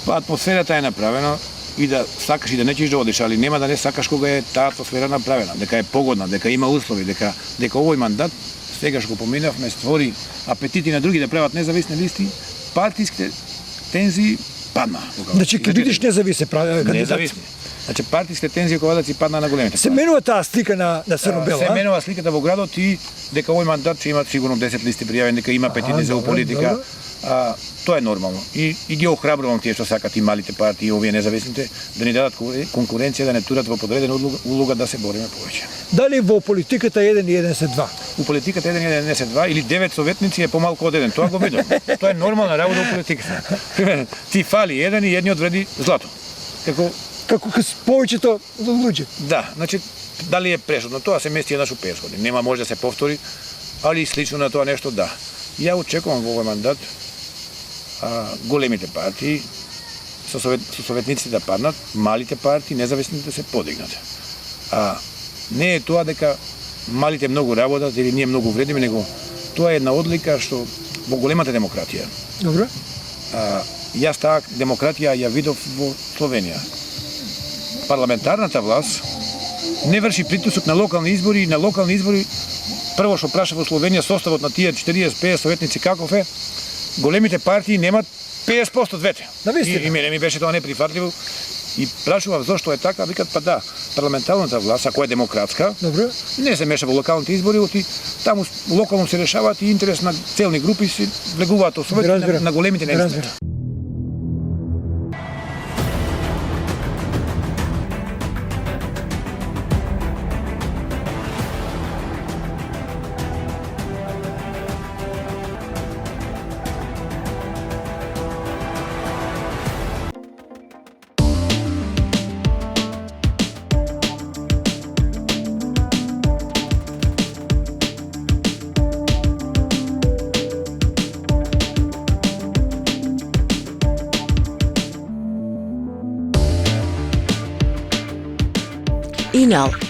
Атмосферата е направена и да сакаш и да не ćeš да одиш, али нема да не сакаш кога е таа атмосфера направена, дека е погодна, дека има услови, дека овој мандат, сега што го поминавме, створи апетити на други да прават независни листи, партиските тензии падна. Значи ќе бидеш независен кандидат. Независни. Значи партиските тензии кога да си падна на големите. Се менува таа слика на Црно-бела. Се менува сликата во градот и дека овој мандат ќе имат сигурно 10 листи пријавени, дека има апетити за политика. Тоа е нормално. И ги охрабрувам тие што сакат и малите партии, и овие независните, да ни дадат конкуренција, да не турат во подредена улога да се бориме повеќе. Дали во политиката 1 и 1 се 2? У политиката 1 и 1 се 2 или 9 советници е помалку од 1. Тоа го видов. Тоа е нормална работа во политиката. Ти фали еден и едниот вреди злато. Како повеќето луѓе. Да, значи дали е прешутно, тоа се мести еднаш у 50 години. Нема може да се повтори, али слично на тоа нешто да. Ја очекувам во овој мандат големите партии со советниците да паднат, малите партии, независните да се подигнат. Не е тоа дека малите многу работат или ние многу вредиме, него тоа е една одлика што во големата демократија. Добро. Јас таа демократија ја видов во Словенија. Парламентарната власт не врши притисок на локални избори, прво што праша во Словенија составот на тие 40-50 советници каков е, големите партии немат 50% од вете. И мене ми беше тоа неприфатливо. И прашував зошто е така, викат па да, парламентарната власт, ако е демократска, добро, не се меша во локалните избори, оти таму локално се решаваат и интерес на целни групи се влегуваат особено на големите неизбори. Inal